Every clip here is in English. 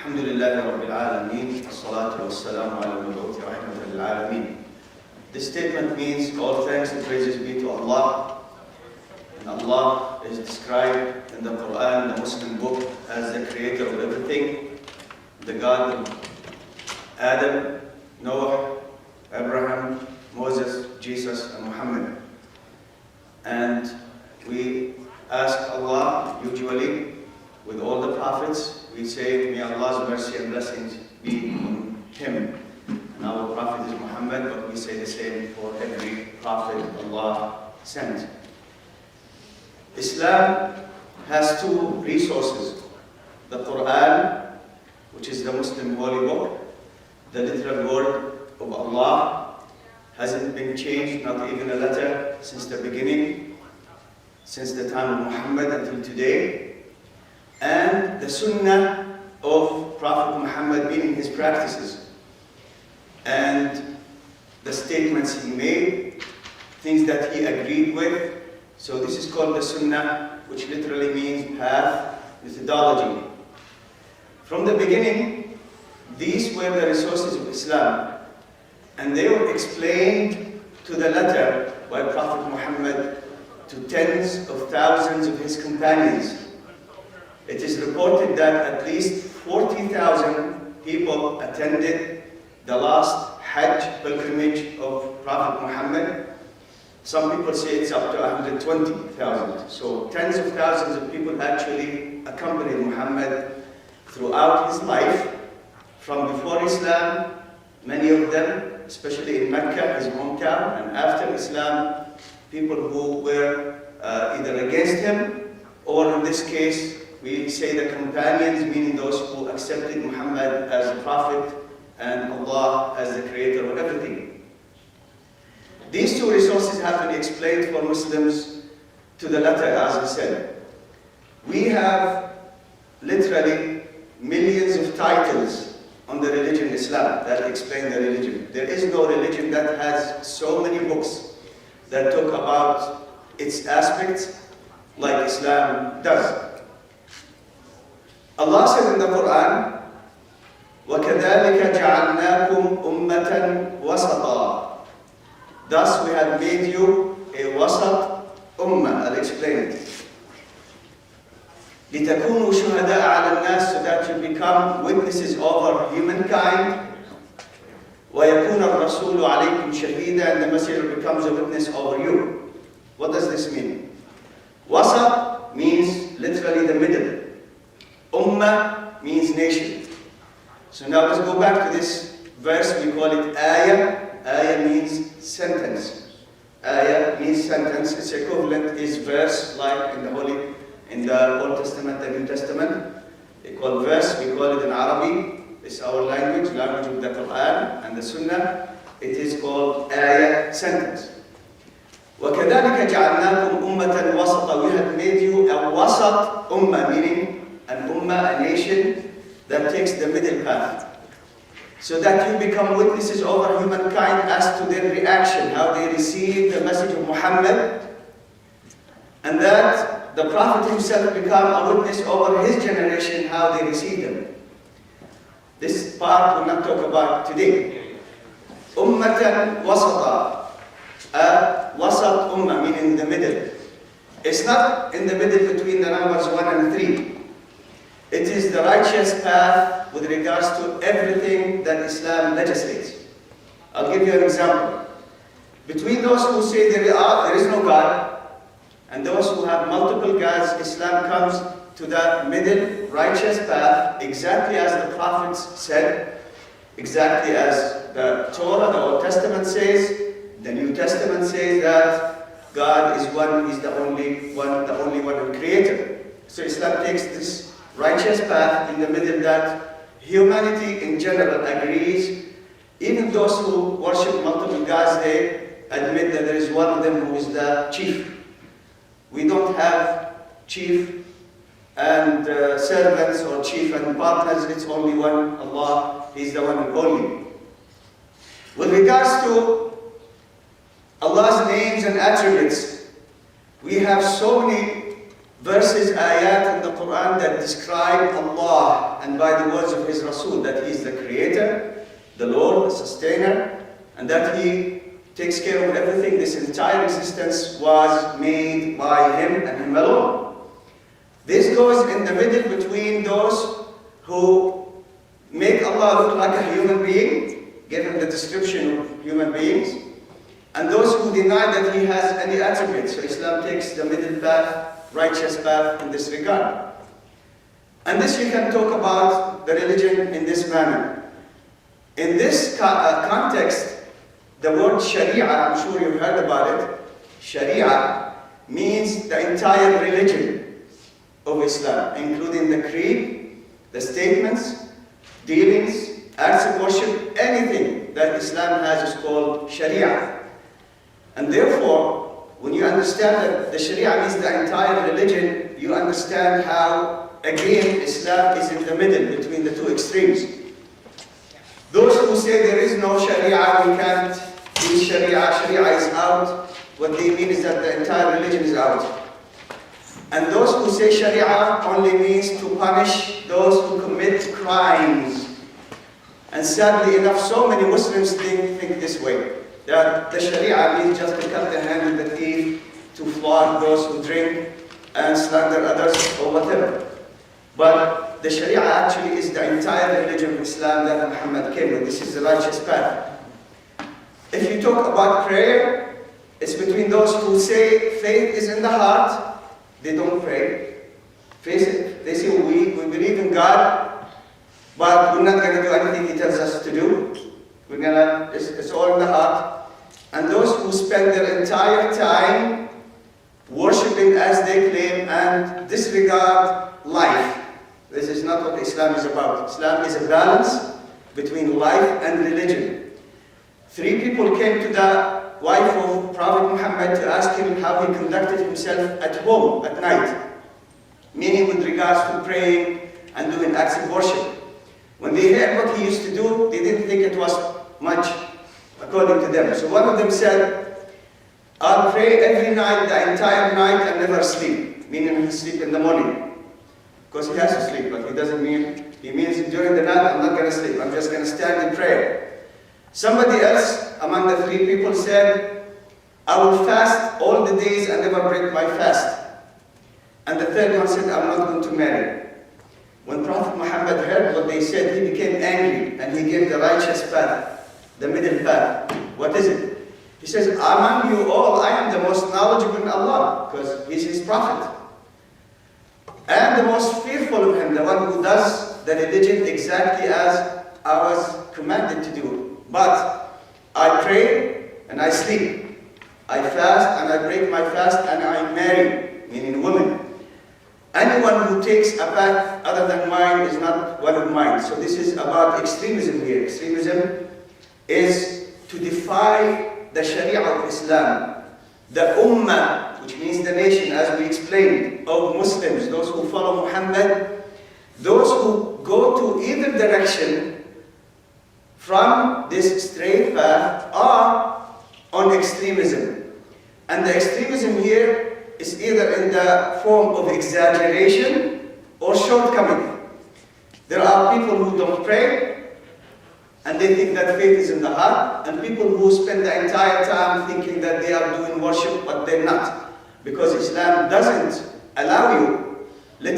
الحمد لله رب العالمين والصلاة والسلام على المبعوث رحمة للعالمين. This statement means all thanks and praises be to Allah. And Allah is described in the Quran, the Muslim book, as the creator of everything, the God of Adam, Noah, Abraham, Moses, Jesus, and Muhammad. And we ask Allah, usually, with all the prophets, we say, may Allah's mercy and blessings be on him. And our prophet is Muhammad, but we say the same for every prophet Allah sent. Islam has two resources. The Quran, which is the Muslim holy book, the literal word of Allah, hasn't been changed, not even a letter, since the beginning, since the time of Muhammad until today. And the Sunnah of Prophet Muhammad, meaning his practices and the statements he made, things that he agreed with. So this is called the Sunnah, which literally means path, methodology. From the beginning, these were the resources of Islam, and they were explained to the letter by Prophet Muhammad to tens of thousands of his companions. It is reported that at least 40,000 people attended the last Hajj pilgrimage of Prophet Muhammad. Some people say it's up to 120,000. So tens of thousands of people actually accompanied Muhammad throughout his life, from before Islam, many of them, especially in Mecca, his hometown, and after Islam, people who were either against him, or in this case, we say the companions, meaning those who accepted Muhammad as a prophet and Allah as the creator of everything. These two resources have been explained for Muslims to the letter, as I said. We have literally millions of titles on the religion Islam that explain the religion. There is no religion that has so many books that talk about its aspects like Islam does. Allah said in the Quran, وَكَذَلِكَ جَعَلْنَاكُمْ أُمَّةً وَسَطًا. Thus we have made you a wasat ummah. I'll explain it. لِتَكُونُوا شُهَدَاءَ عَلَى النَّاسِ, so that you become witnesses over humankind. وَيَكُونَ الرَّسُولُ عَلَيْكُمْ شَهِيدًا, and the messenger becomes a witness over you. What does this mean? Wasat means literally the middle. Ummah means nation. So now let's go back to this verse. We call it ayah. Ayah means sentence. Ayah means sentence. Its equivalent is verse, like in the Old Testament, the New Testament. They call verse, we call it in Arabic. It's our language of the Quran and the Sunnah. It is called ayah, sentence. وَكَذَلِكَ جَعَلْنَاكُمْ أُمَّةً وَسَطًا. We have made you a wasat ummah, meaning an ummah, a nation that takes the middle path, so that you become witnesses over humankind as to their reaction, how they receive the message of Muhammad, and that the Prophet himself become a witness over his generation, how they receive him. This part we'll not talk about today. Ummatan wasata, a wasat ummah, meaning in the middle. It's not in the middle between the numbers 1 and 3. It is the righteous path with regards to everything that Islam legislates. I'll give you an example. Between those who say there is no God, and those who have multiple gods, Islam comes to the middle righteous path, exactly as the prophets said, exactly as the Torah, the Old Testament says, the New Testament says that God is one, He's the only one who created. So Islam takes this righteous path in the middle that humanity in general agrees. Even those who worship multiple gods, they admit that there is one of them who is the chief. We don't have chief and servants or chief and partners. It's only one, Allah. He's the one and only. With regards to Allah's names and attributes, we have so many verses, ayat in the Quran that describe Allah and by the words of His Rasul that He is the Creator, the Lord, the Sustainer, and that He takes care of everything. This entire existence was made by Him and Him alone. This goes in the middle between those who make Allah look like a human being, given the description of human beings, and those who deny that He has any attributes. So Islam takes the middle path, righteous path in this regard. And this you can talk about the religion in this manner. In this context, the word Sharia, I'm sure you've heard about it, Sharia means the entire religion of Islam, including the creed, the statements, dealings, acts of worship, anything that Islam has is called Sharia. And therefore, when you understand that the Sharia means the entire religion, you understand how, again, Islam is in the middle between the two extremes. Those who say there is no Sharia, we can't use Sharia, Sharia is out, what they mean is that the entire religion is out. And those who say Sharia only means to punish those who commit crimes. And sadly enough, so many Muslims think this way, that the Sharia means just to cut the hand of the thief, to flog those who drink and slander others or whatever. But the Sharia actually is the entire religion of Islam that Muhammad came with. This is the righteous path. If you talk about prayer, it's between those who say faith is in the heart. They don't pray. They say we believe in God, but we're not going to do anything He tells us to do. It's all in the heart. And those who spend their entire time worshipping as they claim and disregard life. This is not what Islam is about. Islam is a balance between life and religion. 3 people came to the wife of Prophet Muhammad to ask him how he conducted himself at home at night, meaning with regards to praying and doing acts of worship. When they heard what he used to do, they didn't think it was much, according to them. So one of them said, I'll pray every night, the entire night, and never sleep, meaning he'll sleep in the morning. Of course, he has to sleep, but he means during the night, I'm not going to sleep, I'm just going to stand in prayer. Somebody else among the 3 people said, I will fast all the days and never break my fast. And the third one said, I'm not going to marry. When Prophet Muhammad heard what they said, he became angry and he gave the righteous path, the middle path. What is it? He says, among you all, I am the most knowledgeable in Allah, because He's His prophet. I am the most fearful of Him, the one who does the religion exactly as I was commanded to do. But I pray and I sleep. I fast and I break my fast and I marry, meaning women. Anyone who takes a path other than mine is not one of mine. So this is about extremism here. Extremism is to defy the Sharia of Islam. The Ummah, which means the nation, as we explained, of Muslims, those who follow Muhammad, those who go to either direction from this straight path are on extremism. And the extremism here is either in the form of exaggeration or shortcoming. There are people who don't pray and they think that faith is in the heart, and people who spend the entire time thinking that they are doing worship, but they're not. Because Islam doesn't allow you, let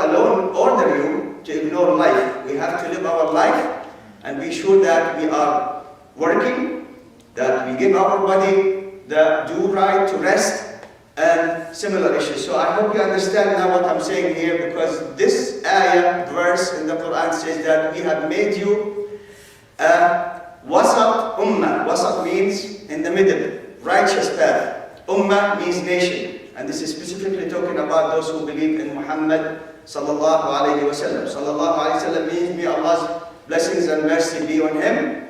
alone order you to ignore life. We have to live our life and be sure that we are working, that we give our body the due right to rest, and similar issues. So I hope you understand now what I'm saying here, because this ayah, verse in the Quran says that we have made you a wasat ummah. Wasat means in the middle, righteous path. Ummah means nation. And this is specifically talking about those who believe in Muhammad sallallahu alayhi wa sallam. Sallallahu alayhi wa sallam means may Allah's blessings and mercy be on him.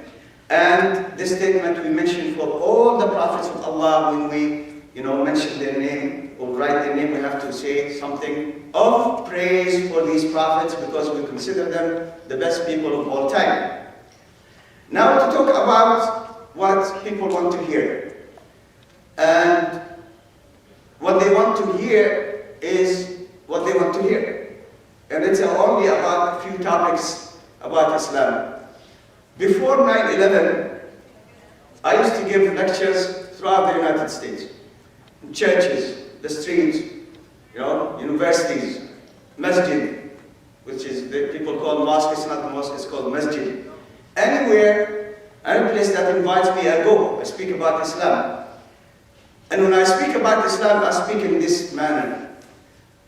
And this statement we mentioned for all the prophets of Allah. When we mention their name or write their name, we have to say something of praise for these prophets, because we consider them the best people of all time. Now to talk about what people want to hear. And what they want to hear is what they want to hear. And it's only about a few topics about Islam. Before 9/11, I used to give lectures throughout the United States, in churches, the streets, universities, masjid, which is the people call mosque. It's not mosque, it's called masjid. Anywhere, any place that invites me, I go. I speak about Islam. And when I speak about Islam, I speak in this manner.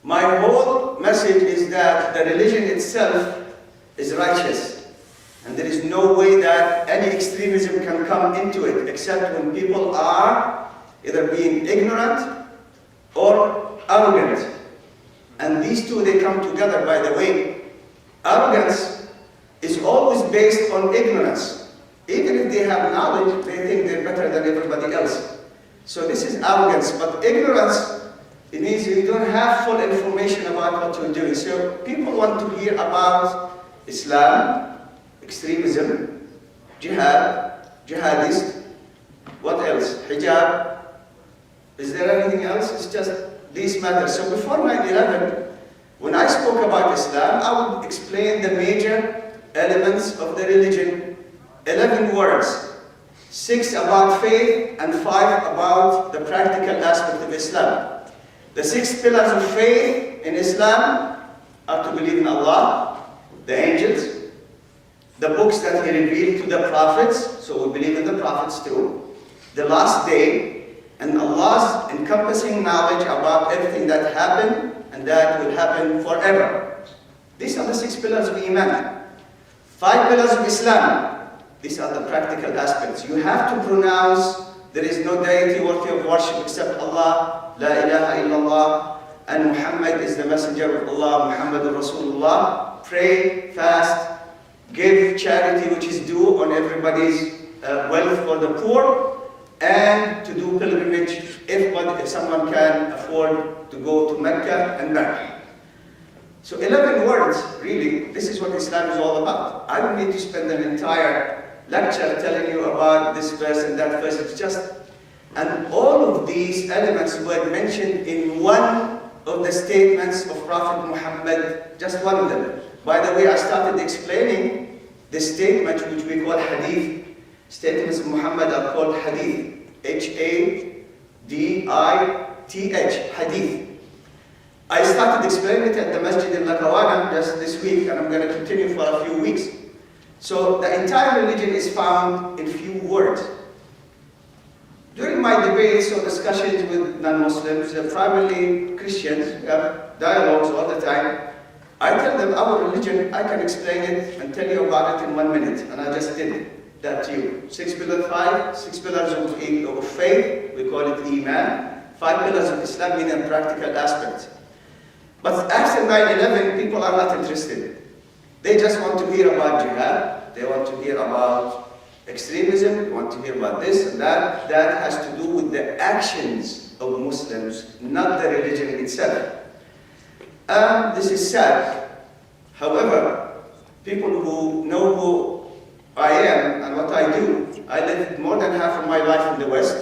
My whole message is that the religion itself is righteous. And there is no way that any extremism can come into it, except when people are either being ignorant or arrogant. And these two, they come together, by the way. Arrogance is always based on ignorance. Even if they have knowledge, they think they're better than everybody else. So this is arrogance, but ignorance, it means you don't have full information about what you're doing. So people want to hear about Islam, extremism, jihad, jihadist, what else? Hijab. Is there anything else? It's just these matters. So before 9/11, when I spoke about Islam, I would explain the major elements of the religion, 11 words. 6 about faith and 5 about the practical aspect of Islam. The 6 pillars of faith in Islam are to believe in Allah, the angels, the books that He revealed to the prophets, so we believe in the prophets too, the last day, and Allah's encompassing knowledge about everything that happened and that will happen forever. These are the 6 pillars of Iman. 5 pillars of Islam. These are the practical aspects. You have to pronounce there is no deity worthy of worship except Allah, La ilaha illallah, and Muhammad is the messenger of Allah, Muhammadur Rasulullah. Pray, fast, give charity which is due on everybody's wealth for the poor, and to do pilgrimage if someone can afford to go to Mecca and back. So 11 words, really, this is what Islam is all about. I don't need to spend an entire lecture telling you about this verse and that verse. It's just, and all of these elements were mentioned in one of the statements of Prophet Muhammad, just one of them. By the way, I started explaining the statement which we call hadith. Statements of Muhammad are called hadith. H-A-D-I-T-H, hadith. I started explaining it at the masjid in Lakawana just this week, and I'm going to continue for a few weeks. So the entire religion is found in few words. During my debates or discussions with non-Muslims, primarily Christians, we have dialogues all the time. I tell them our religion, I can explain it and tell you about it in 1 minute, and I just did that to you. 6 pillars of faith, we call it Iman. 5 pillars of Islam, meaning practical aspects. But after 9/11, people are not interested. They just want to hear about jihad, they want to hear about extremism, they want to hear about this and that. That has to do with the actions of Muslims, not the religion itself. And this is sad. However, people who know who I am and what I do, I lived more than half of my life in the West,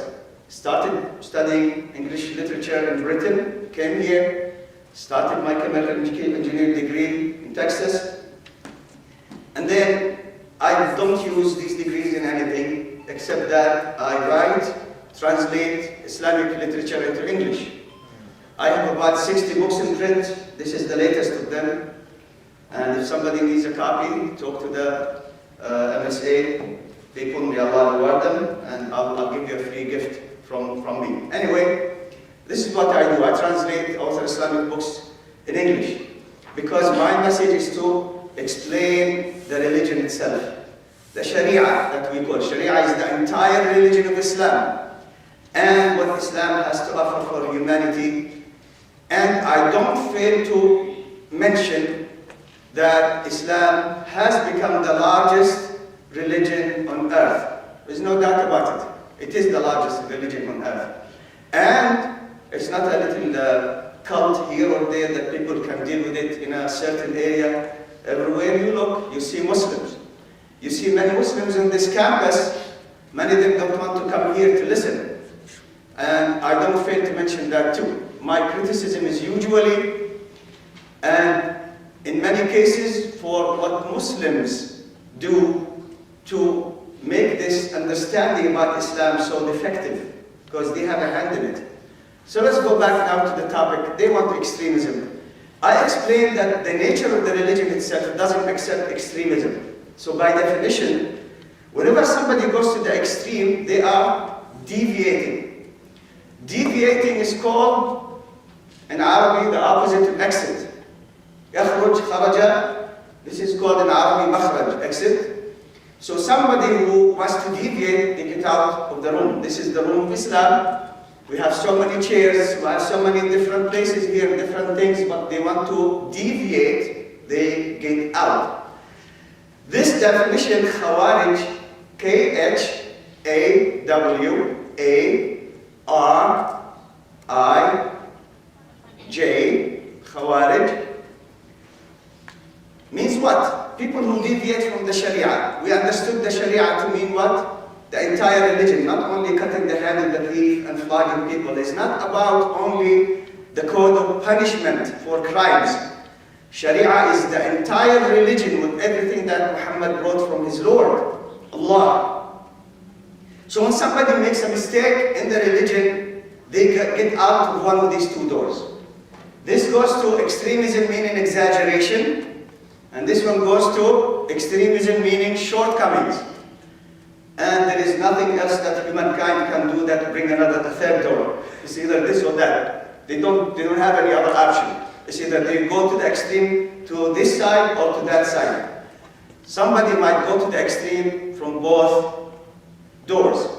started studying English literature in Britain, came here, started my chemical engineering degree in Texas, and then I don't use these degrees in anything except that I write, translate Islamic literature into English. I have about 60 books in print. This is the latest of them. And if somebody needs a copy, talk to the MSA people, may Allah reward them, and I'll give you a free gift from me. Anyway, this is what I do. I translate author Islamic books in English because my message is to explain the religion itself. The Sharia that we call. Sharia is the entire religion of Islam and what Islam has to offer for humanity. And I don't fail to mention that Islam has become the largest religion on earth. There's no doubt about it. It is the largest religion on earth. And it's not a little cult here or there that people can deal with it in a certain area. Everywhere you look, you see Muslims. You see many Muslims on this campus. Many of them don't want to come here to listen. And I don't fail to mention that too. My criticism is usually and in many cases for what Muslims do to make this understanding about Islam so defective, because they have a hand in it. So let's go back now to the topic. They want extremism. I explained that the nature of the religion itself doesn't accept extremism. So by definition, whenever somebody goes to the extreme, they are deviating. Deviating is called, in Arabic, the opposite of exit. يخرج, خرج, this is called in Arabic, مخرج, exit. So somebody who wants to deviate, they get out of the room. This is the room of Islam. We have so many chairs, we have so many different places here, different things, but they want to deviate, they get out. This definition, Khawarij, K-H-A-W-A-R-I-J, Khawarij, means what? People who deviate from the Sharia. We understood the Sharia to mean what? The entire religion, not only cutting the hand of the thief and flogging people. It's not about only the code of punishment for crimes. Sharia is the entire religion with everything that Muhammad brought from his Lord, Allah. So when somebody makes a mistake in the religion, they get out of one of these two doors. This goes to extremism, meaning exaggeration, and this one goes to extremism, meaning shortcomings. And there is nothing else that humankind can do that bring a third door. It's either this or that. They don't have any other option. It's either they go to the extreme to this side or to that side. Somebody might go to the extreme from both doors.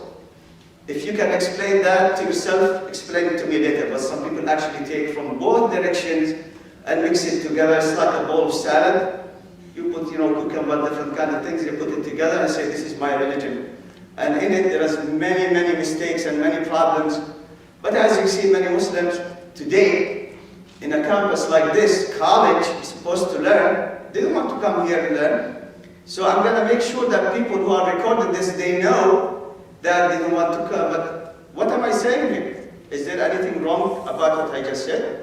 If you can explain that to yourself, explain it to me later. But some people actually take from both directions and mix it together. It's like a bowl of salad. You put, cucumber, different kind of things, you put it together and say, this is my religion. And in it, there is many, many mistakes and many problems. But as you see, many Muslims today, in a campus like this, college is supposed to learn. They don't want to come here and learn. So I'm going to make sure that people who are recording this, they know that they don't want to come. But what am I saying here? Is there anything wrong about what I just said?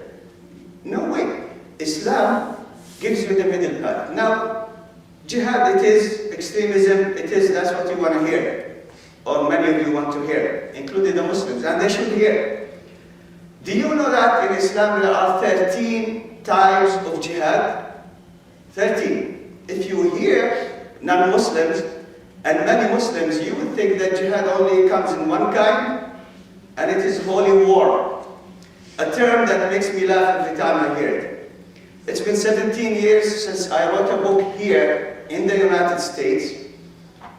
No way. Islam gives you the middle path. Now, jihad, it is extremism, that's what you want to hear. Or many of you want to hear, including the Muslims, and they should hear. Do you know that in Islam there are 13 types of jihad? 13. If you hear non-Muslims and many Muslims, you would think that jihad only comes in one kind, and it is holy war. A term that makes me laugh every time I hear it. It's been 17 years since I wrote a book here in the United States,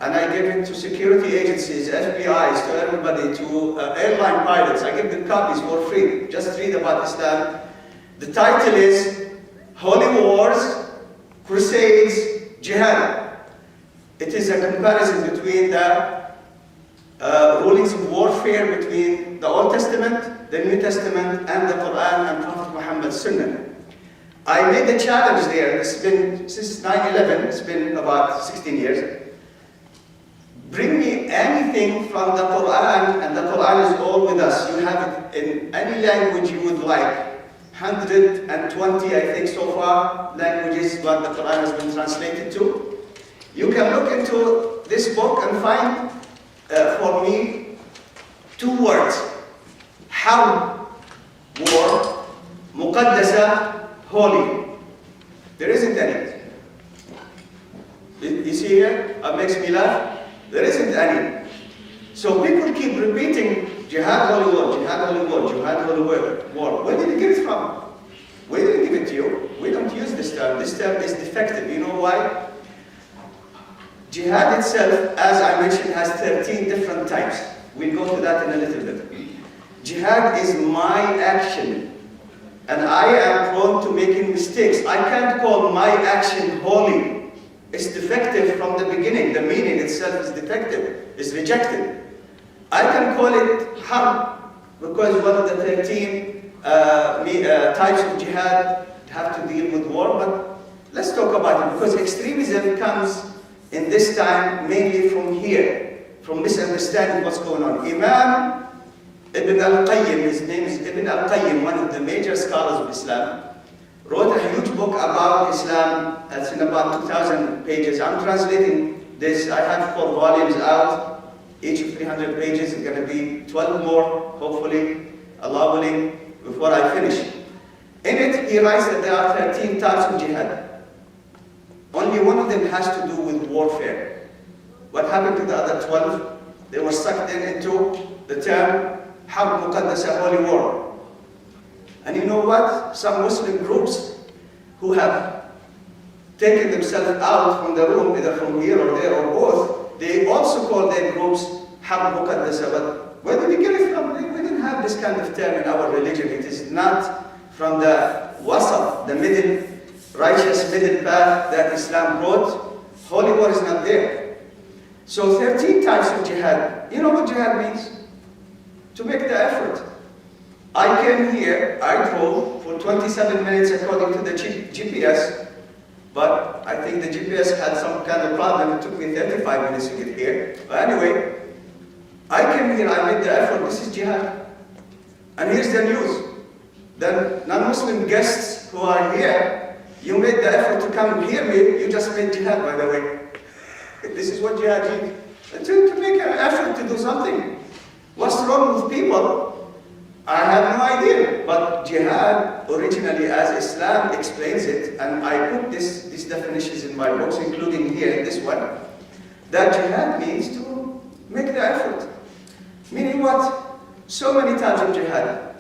and I give it to security agencies, FBIs, to everybody, to airline pilots. I give them copies for free. Just read about Islam. The title is Holy Wars, Crusades, Jihad. It is a comparison between the rulings of warfare between the Old Testament, the New Testament, and the Quran and Prophet Muhammad's Sunnah. I made a challenge there. It's been since 9/11. It's been about 16 years. Bring me anything from the Quran, and the Quran is all with us. You have it in any language you would like. 120, I think, so far, languages what the Quran has been translated to. You can look into this book and find, for me, 2 words. Harb, war, muqaddasa, holy. There isn't any. You see here? It makes me laugh. There isn't any. So people keep repeating jihad, holy war, jihad, holy war, jihad, holy war. Where did you get it from? We didn't give it to you. We don't use this term. This term is defective. You know why? Jihad itself, as I mentioned, has 13 different types. We'll go to that in a little bit. Jihad is my action. And I am prone to making mistakes. I can't call my action holy. It's defective from the beginning. The meaning itself is defective. It's rejected. I can call it harb because one of the 13 types of jihad have to deal with war. But let's talk about it because extremism comes in this time mainly from here, from misunderstanding what's going on. Imam Ibn al-Qayyim, his name is Ibn al-Qayyim, one of the major scholars of Islam. wrote a huge book about Islam. It's in about 2,000 pages. I'm translating this. I have 4 volumes out, each of 300 pages. It's going to be 12 more, hopefully, Allah willing, before I finish. In it, he writes that there are 13 types of jihad. Only one of them has to do with warfare. What happened to the other 12? They were sucked into the term Harb Muqaddasa, holy war. And you know what? Some Muslim groups who have taken themselves out from the room, either from here or there or both, they also call their groups Harb Muqaddasa. But where did we get it from? We didn't have this kind of term in our religion. It is not from the wasat, the middle, righteous middle path that Islam brought. Holy war is not there. So 13 types of jihad. You know what jihad means? To make the effort. I came here, I drove for 27 minutes according to the GPS, but I think the GPS had some kind of problem. It took me 35 minutes to get here. But anyway, I came here, I made the effort. This is jihad. And here's the news. The non-Muslim guests who are here, you made the effort to come and hear me, you just made jihad, by the way. This is what jihad means. To make an effort to do something. What's wrong with people? I have no idea. But jihad, originally as Islam explains it, and I put these definitions in my books, including here in this one, that jihad means to make the effort. Meaning what? So many types of jihad.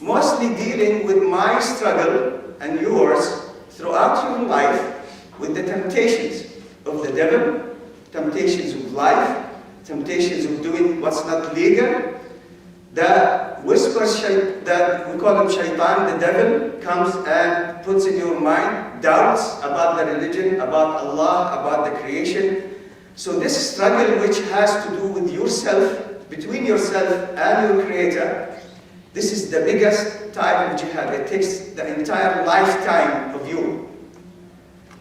Mostly dealing with my struggle and yours throughout your life with the temptations of the devil, temptations of life, temptations of doing what's not legal. The whispers that we call him shaitan, the devil, comes and puts in your mind doubts about the religion, about Allah, about the creation. So this struggle which has to do with yourself, between yourself and your creator, this is the biggest type of jihad. It takes the entire lifetime of you.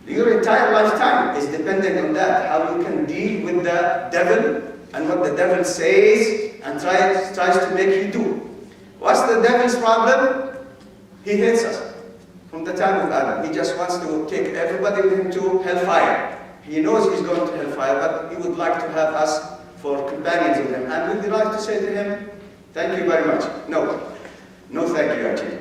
Your entire lifetime is dependent on that, how you can deal with the devil and what the devil says and tries to make you do. What's the devil's problem? He hates us from the time of Adam. He just wants to take everybody with him to hellfire. He knows he's going to hellfire, but he would like to have us for companions with him. And we'd like to say to him, thank you very much. No thank you actually.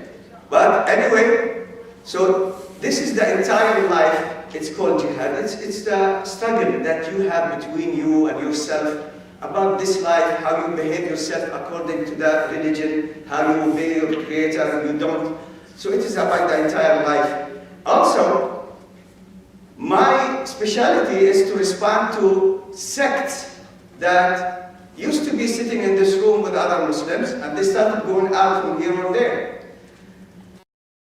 But anyway, so this is the entire life. It's called jihad. It's the struggle that you have between you and yourself about this life, how you behave yourself according to the religion, how you obey your creator and you don't. So it is about the entire life. Also, my specialty is to respond to sects that used to be sitting in this room with other Muslims, and they started going out from here or there.